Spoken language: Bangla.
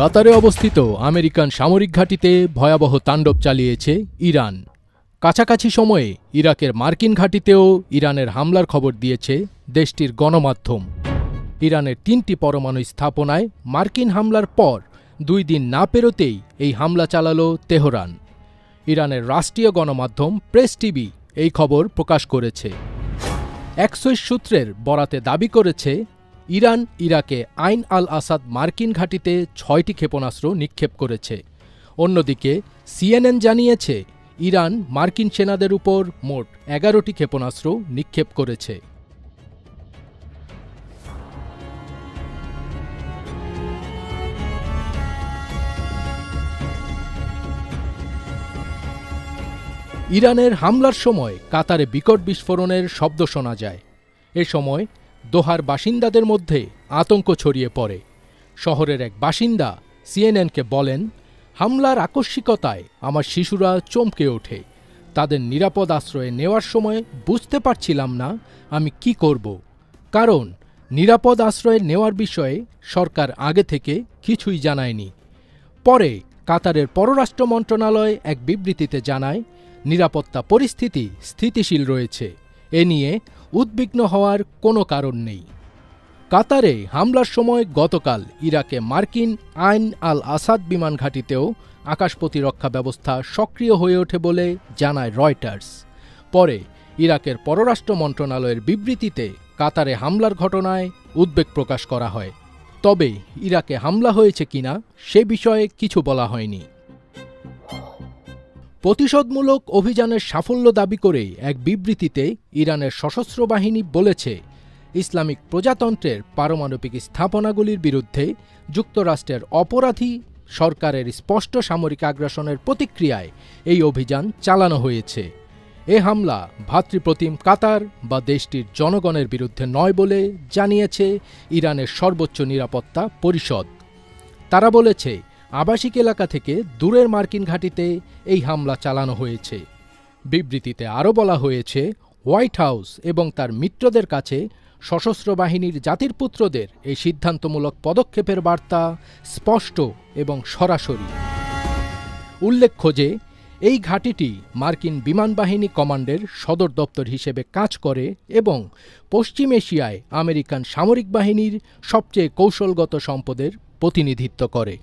কাতারে অবস্থিত আমেরিকান সামরিক ঘাঁটিতে ভয়াবহ তাণ্ডব চালিয়েছে ইরান। কাছাকাছি সময়ে ইরাকের মার্কিন ঘাঁটিতেও ইরানের হামলার খবর দিয়েছে দেশটির গণমাধ্যম। ইরানের ৩টি পরমাণু স্থাপনায় মার্কিন হামলার পর ২ দিন না পেরোতেই এই হামলা চালালো তেহরান। ইরানের রাষ্ট্রীয় গণমাধ্যম প্রেস টিভি এই খবর প্রকাশ করেছে। এক্সোস সূত্রের বরাতে দাবি করেছে, ইরান ইরাকে আইন আল আসাদ মার্কিন ঘাঁটিতে ৬টি ক্ষেপণাস্ত্র নিক্ষেপ করেছে। অন্যদিকে সিএনএন জানিয়েছে, ইরান মার্কিন সেনাদের উপর মোট ১১টি ক্ষেপণাস্ত্র নিক্ষেপ করেছে। ইরানের হামলার সময় কাতারে বিকট বিস্ফোরণের শব্দ শোনা যায়। এ সময় দোহার বাসিন্দাদের মধ্যে আতঙ্ক ছড়িয়ে পড়ে। শহরের এক বাসিন্দা সিএনএনকে বলেন, হামলার আকস্মিকতায় আমার শিশুরা চমকে ওঠে। তাদের নিরাপদ আশ্রয়ে নেওয়ার সময় বুঝতে পারছিলাম না আমি কি করব, কারণ নিরাপদ আশ্রয়ে নেওয়ার বিষয়ে সরকার আগে থেকে কিছুই জানায়নি। পরে কাতারের পররাষ্ট্র মন্ত্রণালয় এক বিবৃতিতে জানায়, নিরাপত্তা পরিস্থিতি স্থিতিশীল রয়েছে, এ নিয়ে উদ্বিগ্ন হওয়ার কোনো কারণ নেই। কাতারে হামলার সময় গতকাল ইরাকে মার্কিন আইন আল আসাদ বিমান ঘাঁটিতেও আকাশ প্রতিরক্ষা ব্যবস্থা সক্রিয় হয়ে ওঠে বলে জানায় রয়টার্স। পরে ইরাকের পররাষ্ট্র মন্ত্রণালয়ের বিবৃতিতে কাতারে হামলার ঘটনায় উদ্বেগ প্রকাশ করা হয়। তবে ইরাকে হামলা হয়েছে কিনা সে বিষয়ে কিছু বলা হয়নি। প্রতিশোধমূলক অভিযানের সাফল্য দাবি করে এক বিবৃতিতে ইরানের সশস্ত্র বাহিনী বলেছে, ইসলামিক প্রজাতন্ত্রের পারমাণবিক স্থাপনাগুলির বিরুদ্ধে যুক্তরাষ্ট্রের অপরাধী সরকারের স্পষ্ট সামরিক আগ্রাসনের প্রতিক্রিয়ায় এই অভিযান চালানো হয়েছে। এ হামলা ভ্রাতৃপ্রতিম কাতার বা দেশটির জনগণের বিরুদ্ধে নয় বলে জানিয়েছে ইরানের সর্বোচ্চ নিরাপত্তা পরিষদ। তারা বলেছে, আবাসিক এলাকা থেকে দূরের মার্কিন ঘাঁটিতে এই হামলা চালানো হয়েছে। বিবৃতিতে আরও বলা হয়েছে, হোয়াইট হাউস এবং তার মিত্রদের কাছে সশস্ত্র বাহিনীর জাতির পুত্রদের এই সিদ্ধান্তমূলক পদক্ষেপের বার্তা স্পষ্ট এবং সরাসরি। উল্লেখ্য যে, এই ঘাঁটিটি মার্কিন বিমান বাহিনী কমান্ডের সদর দপ্তর হিসেবে কাজ করে এবং পশ্চিম এশিয়ায় আমেরিকান সামরিক বাহিনীর সবচেয়ে কৌশলগত সম্পদের প্রতিনিধিত্ব করে।